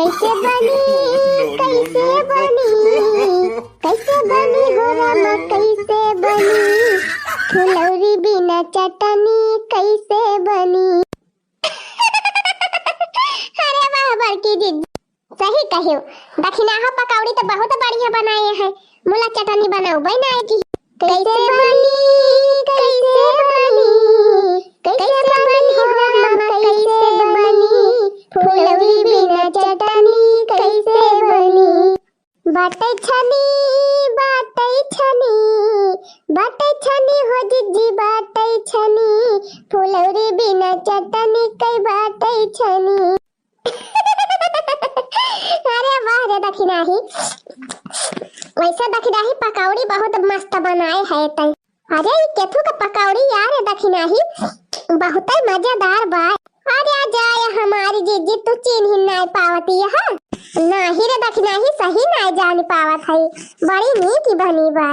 कैसे बनी कैसे बनी हो रामा कैसे बनी फुलौरी बिना चटनी कैसे बनी। अरे वाह बड़की दीदी सही कहियो, दक्षिणाहा पकौड़ी तो बहुत बढ़िया बनाए हैं, मुला चटनी बनाओ बनाए की। कैसे बनी कैसे बनी हो रामा कैसे बनी फुलौरी बिना चटनी कैसे बनी। बाटे छनी हो जिज्जी बाटे छनी फुलौरी बिना चटनी कई बाटे छनी। अरे वाह रे दक्षिणाही, वैसे दक्षिणाही पकौड़ी बहुत मस्त बनाए है तई। अरे ये केथू का पकौड़ी यार दक्षिणाही बहुत ही मजेदार बा। अरे आ जाए हमारी जीजी तू चिन्ह ही नहीं पावती है नहीं रे दक्षिणाही सही नहीं जान पावत है, बड़ी नीक बनी बा।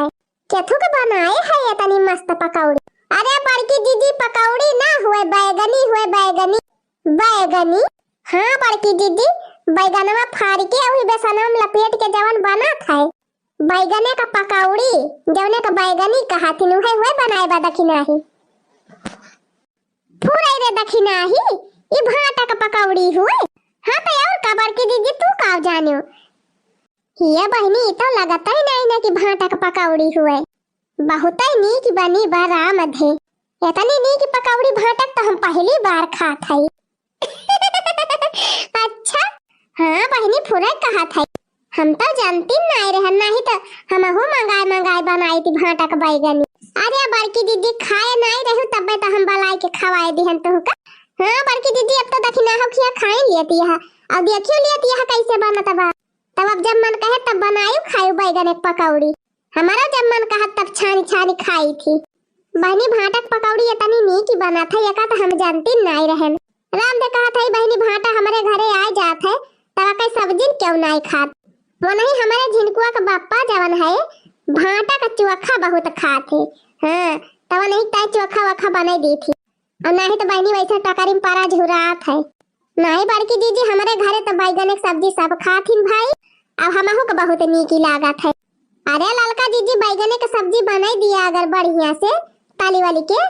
केथू का बनाए है इतनी मस्त पकौड़ी। अरे बड़की जीजी पकौड़ी ना हुए बैगनी हुए बैगनी। हाँ बड़की जीजी बैगनवा फाड़ के वही बेसनवा में लपेट के जवन बना था बैगने का पकौड़ी जवने का बैगनी कहा थी उहे हुए बनाए बा दक्षिणाही। पूरा रे दक्षिणाही ये भाटा का पकौड़ी हुए। हाँ तो और का बड़की दीदी तू का जानो ये बहनी तो लगता ही नहीं ना कि भाटा का पकौड़ी हुए, बहुत ही नीक बनी बा राम थे। इतनी नीक पकौड़ी भाटा तो हम पहली बार खात हई। अच्छा हाँ बहनी पूरा कहा था, हम तो जानती नहीं रहन नहीं तो हम हो मंगाए बनाई थी भाटा का बैगनी। अरे बड़की दीदी खाए नहीं रहू तब तो हम बलाई के खवाए दिहन तो का। हाँ बड़की दीदी अब तो दक्षिणाहा खिया खाई लेती है, अब देखियो लेती है कैसे बनत बा। तब अब जब मन कहे तब बनायू खायू बैगन एक पकौड़ी, हमारा जब मन कहा तब छानी खाई थी। बहनी भाटा की पकौड़ी इतनी नीक बना था ये का तो हम जानती नहीं रहन। राम दे कहा था बहनी भाटा हमारे घरे आ जात है तब कई सब्जी क्यों नहीं खात। वो नहीं हमारे झिनकुआ का बापा जवन है भाटा का चोखा बहुत खाते। हाँ तब नहीं ताई चोखा वखा बनाई दी थी और नहीं तो बहनी वैसे टकरी में पारा झुरात है। नहीं बड़की दीदी हमारे घरे तो बैगन की सब्जी सब खाथिन भाई, अब हमहू को बहुत नीकी लागत है। अरे ललका दीदी बैगन की सब्जी बनाई दिया अगर बढ़िया से ताली वाली के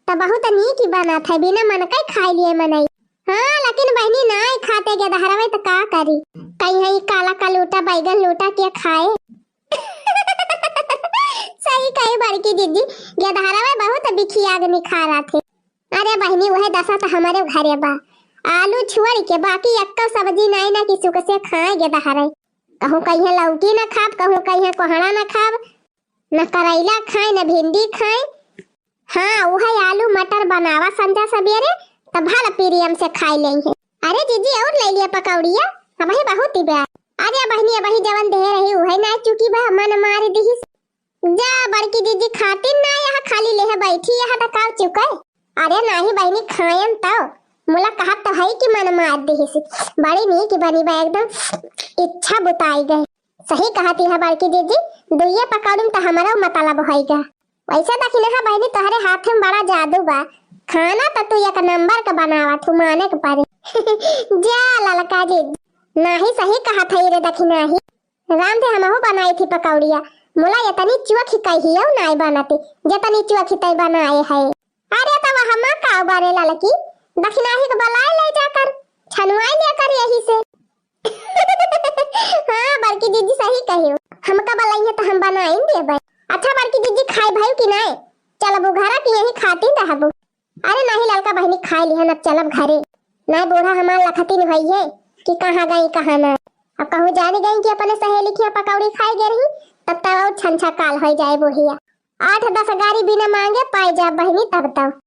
तो बहुत नीक बना था, बिना मन का खा लिए मनई। हाँ लेकिन बहनी नहीं खाते गेदहरवे तो का करी, कहीं है काला का लोटा बैगन लोटा के खाए। सही कही बड़की दीदी गेदहरवे बहुत बिखिया निखारा थे। अरे बहनी वह दशा तो हमारे घरे बा, आलू छोड़ के बाकी एक्का सब्जी नहीं ना किसी को से खाए गेदहरे। कहूँ कहीं लौकी न खाब, कहूँ कहीं कोहड़ा न खाब, न करेला खाए न भिंडी खाए। हाँ वह आलू मटर बनावा संजा सवेरे तब भला प्रियम से खाई लेंगे। अरे जीजी और ले लिया पकौड़िया अब ही बहुत ही बा। अरे बहनी अब ही जवन दे रही वही ना चुकी बा मन मार दी जा। बड़की दीदी खाती ना यहाँ खाली ले बैठी यहाँ तो काव चुका। अरे नहीं बहनी खायन तो मुला कहा तो है कि मन मार दी बड़ी नीक बनी बा एकदम इच्छा बुताई गए। सही कहती है बड़की दीदी दुइया पकौड़ी तो हमारा मतलब होएगा। वैसे दक्षिणाहा बहनी तुम्हारे हाथ में बड़ा जादू बा, खाना तो तू एक नंबर का बनावा तू माने के पारे। जा ललका जी नहीं सही कहा था रे दक्षिणाही, राम थे हमहू बनाई थी पकौड़िया मुला इतनी चोखी कहियो नहीं बनाती जितनी चोखी तय बनाए है। अरे तब हम का बारे ललकी दक्षिणाही को बलाए ले जाकर छनुआई लेकर यही से। हाँ बड़की दीदी सही कहियो हमका बलाई तो हम बनाएंगे भाई। अच्छा बड़की दीदी खाई भाई कि नहीं चल बुघारा की यही खाती रहबू। अरे नहीं ललका बहनी खाई लिहन अब चलब घरे, नहीं बूढ़ा हमार लखती नहीं है कि कहाँ गई कहाँ ना। अब कहूँ जाने गई कि अपने सहेली की पकौड़ी खाई गई रही तब तक और छनछा काल हो जाए बुढ़िया। 8-10 गाड़ी बिना मांगे पाई जा बहनी तब तक।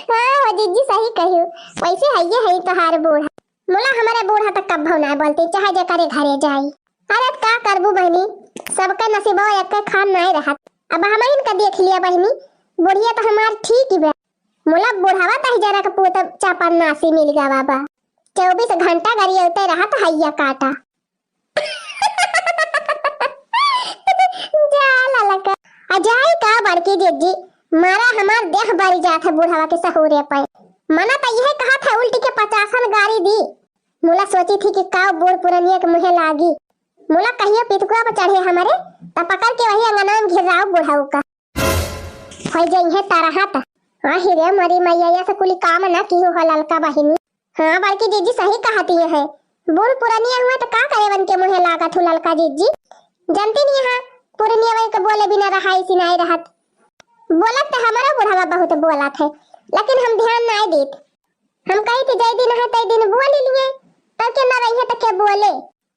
हाँ जीजी सही कहियो वैसे है ये है तोहार बूढ़ा मुला हमारे बूढ़ा तक कब ना बोलते चाहे जे करे घरे जाई। अरे का करबू बहनी सबका नसीब एक खान नहीं रहत। अब हम इनका देख लिया बहनी बुढ़िया तो हमार ठीक ही बा मुला बुढ़ावा तही जरा का पोता चापा नासी मिल गया बाबा 24 घंटा गाड़ी उते रहा तो हैया काटा। जा ललका अजाई का बड़की जीजी मारा हमार देह बड़ी जात है बुढ़ावा के सहुरे पे। मना तो यह कहा था उल्टी के मोला सोची थी कि काव बोर पुरनिया के मुहे लागी। मोला कहियो पितकुआ पर चढ़े हमारे त पकड़ के वही अंगना में घेराव बुढ़ाऊ का होई जई है ताराहत। हां हिरे मरी मैया से कुली काम ना की हो ललका बहिनी। हां बड़की जीजी सही कहती है, बोर पुरनिया हुआ तो का करे बन के मुहे लागत हो ललका जीजी। जानती नहीं हां पुरनिया वही के बोले बिना रहाई सिनाई रहत। बोलत तो हमारा बुढ़ावा बहुत बोलत है, लेकिन हम ध्यान नहीं देत। हम कही थी जय दिन है तई दिन बोल लिए, तब के ना रही है तो के बोले।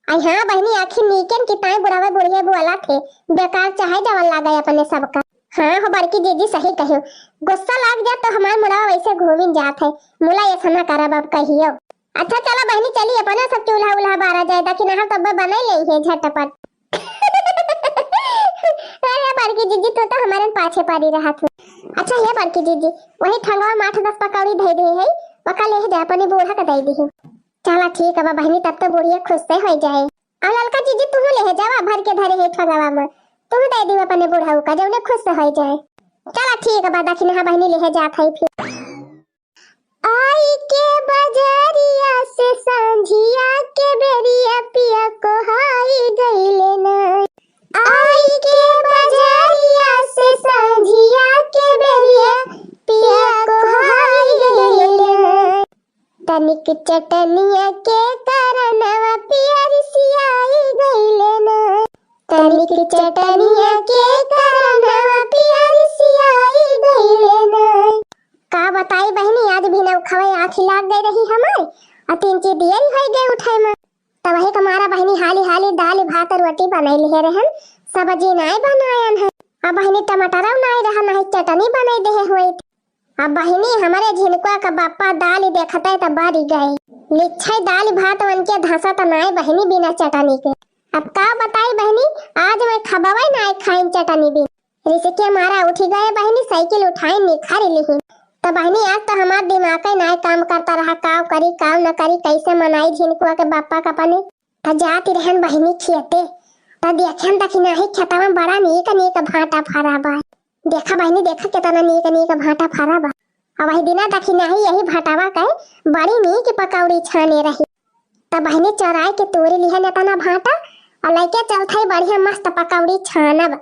आई हां बहनी आखिर नीकन की ताई बुढ़ावा बुढ़िया बोलत है, बेकार चाहे जवन लागे अपने सबका। हां हो बड़की जीजी सही कहो, गुस्सा लाग जा तो हमार मुड़ा वैसे घूमिन जात है। मुला ऐसा ना करब अब कहियो। अच्छा चला बहनी चली अपना सब चूल्हा उल्हा बारा जाए ताकि नहर तब बना ले है झटपट। अरे बड़की जीजी तो हमारे पाछे पारी रहा था। अच्छा ये बड़की जीजी वही ठंगवा माठ 10 पकौड़ी दे दे है, वका ले जा अपनी बूढ़ा का दे दी है। चला ठीक है बहनी तब तो बुढ़िया खुश से हो जाए। और ललका जीजी तू ले जावा भर के धरे है ठगवा में, तू दे दी अपने बूढ़ा का जब खुश से हो जाए। चला ठीक है बादा कि बहनी ले जात है। फिर आई के बजरिया से सांझिया के बेरिया पिया को हाई गईले ना। आई के बजरिया से सांझिया के बेरिया पिया को हाई गईले ना। तनिक चटनिया के करनवा पिया रिसियाई गईले ना। तनिक चटनिया के करनवा पिया रिसियाई गईले ना। का बताई बहनी आज भी न खवे आँखी लाग गई रही हमारे और 3 चीज दिए हो गए उठाए में। तब वही तुम्हारा बहनी हाली हाली दाल भात और रोटी बनाई ले रहन, सब्जी नहीं बनायन है। अब बहनी टमाटर नहीं रहा नहीं चटनी बनाई दे हुई। अब बहनी हमारे झिनकुआ का बापा दाल देखता है तब बारी गई लिच्छाई दाल भात बन के धसा तो नहीं बहनी बिना चटनी के। अब का बताई बहनी आज मैं खबवाई नहीं खाइन चटनी भी। रिसके मारा उठी गए बहनी साइकिल उठाई निखारी ली। तो बहनी आज तो हमारा दिमाग ही नहीं काम करता रहा, काव करी काव न करी कैसे मनाई झिनकुआ के बापा का पने। तो जाती रहन बहनी खियते तो देखन तक नहीं खेता में बड़ा नीक नीक भाटा फरा बा। देखा बहनी देखा कितना नीक नीक भाटा फरा बा। अब वही दिना तक नहीं यही भाटावा के बड़ी नीक पकौड़ी छाने रही। तो बहनी चौराई के तोरी लिहन इतना भाटा और लेके चलते बढ़िया मस्त पकौड़ी छानब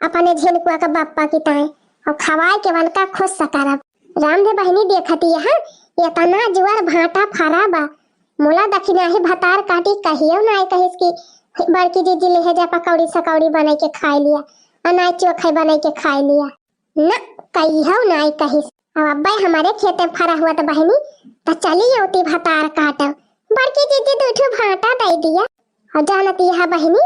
अपने झिनकुआ के बापा की ताए और खवाए के बनका खुश सकरब। राम दे बहनी देखती है इतना जुआर भाटा फरा बा। मोला दखिना ही भतार काटी कहियो ना कहिस की बड़की जीजी ले जा पकौड़ी सकौड़ी बना के खा लिया अनाज चोखे बना के खा लिया ना कहियो ना कहिस। अब अब्बा हमारे खेते फरा हुआ तो बहनी तो चली होती भतार काटो। बड़की जीजी दूठो भाटा दे दिया और जानती है बहनी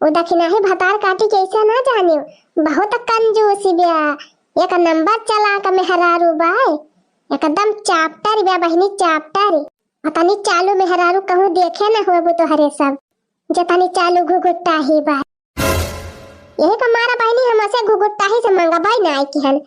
वो दखिना ही भतार काटी कैसे ना जानियो, बहुत कंजूसी बिया। एक नंबर चला का मेहरारू बाय एकदम चाप्टर बा बहनी चाप्टर। पतानी चालू मेहरारू कहूं देखे ना हुए तो हरे सब जतानी चालू घुघुट्टा ही बा। यही का मारा बहनी हमसे घुघुट्टा ही से मंगा भाई ना की हन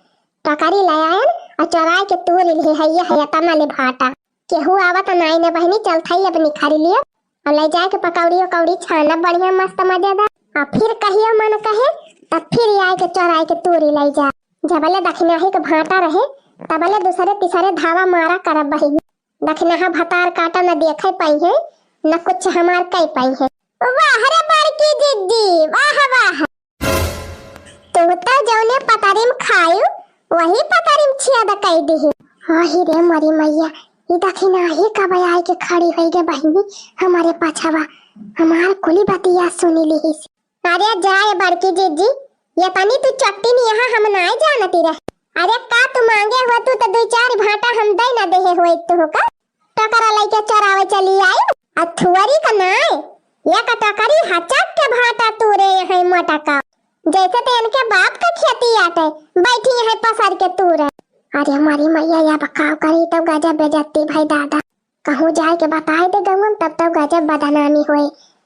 टकारी लायन और चौराई के तूर ले है तना ले भाटा केहू आवत नहीं ने बहनी चलता ही अपनी खारी लिया और ले जाके पकौड़ी कौड़ी छाना बढ़िया मस्त मजेदार। और फिर कहियो मन कहे तब फिर आए के चौराई के तूरी ले जा। जबले दखिनाही के भाटा रहे तबले दूसरे तीसरे धावा मारा करब बहनी। दखिनाहा भतार काटा न देखे पाई है न कुछ हमार कई पाई है। वाह रे बड़की जिद्दी वाह वाह। तो जौने पतारिम खायु वही पतारिम छियादा कई दी। वही रे मरी मैया ये दखिनाही कब आई के खड़ी हो गई बहनी हमारे पाछवा हमार कुली बतिया सुनी ली। अरे जाए बड़की जिद्दी ये पानी तू चट्टी नहीं यहाँ हम नहीं जानती रहे। अरे का तू मांगे हुआ तू तो 2-4 भाटा हम दे ना दे हुए तू का टकरा लेके चरावे चली आई अथुअरी का नाय ये का टकरी हचक के भाटा तू रे है मोटा का जैसे तो इनके बाप का खेती आते बैठी है पसर के तू रे। अरे हमारी मैया या बकाव करी तब गजब बेजती भाई दादा कहूँ जाए के बताए दे गम तब तब गजब बदनामी हुए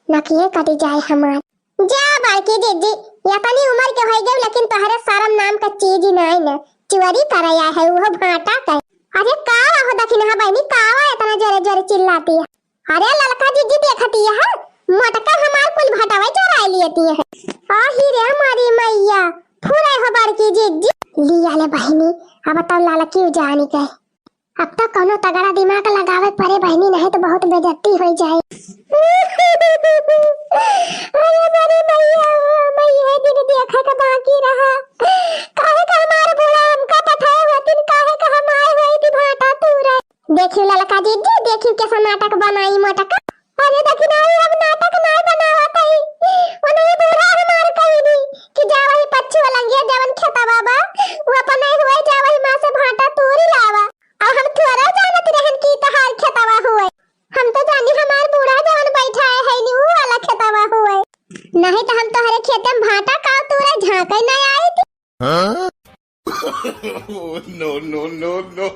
न किए कटी जाए हमार। जा बड़की दीदी या तनी उम्र के हो गए लेकिन तोहरे शर्म नाम का चीज ही नहीं न चोरी कराया है वो भाटा का। अरे का हो दखिना बहनी कावा इतना जोरे जोरे चिल्लाती है। अरे ललका जीजी देखती है मटका हमार कुल भाटावा चोरा लेती है। आही रे हमारी मैया फुरे हो बड़की जीजी लिया ले बहनी। अब तो लाल क्यों जानी गए अब तो कोनो तगड़ा दिमाग लगावे पड़े बहनी नहीं तो बहुत बेइज्जती हो जाए। अरे मेरे मैया मैया दिन देखा का बाकी रहा। काहे का हमार बूढ़ा हमका पठाए होतिन, काहे का हम आए होई थी भाटा तूरे। देखियो ललका जीजी, देखियो कैसा नाटक बनाई मोटका। अरे देखी नहीं हम नाटक नहीं बनावत हई। वो नहीं बूढ़ा हमार कही दी कि जा वही पच्चू वालंगिया जवन खेता बाबा वो अपन नहीं हुए, जा वही मां से भाटा तूरी लावा। और हम थोड़ा जानत रहन की तहार खेतवा हुए। हम तो जानी हमार बूढ़ा जवन बैठा है नी वो वाला खेतवा हुए। नहीं तो हम तोहरे खेते में भाटा का तूरे झांके नहीं आई थी। Huh? No, no, no, no.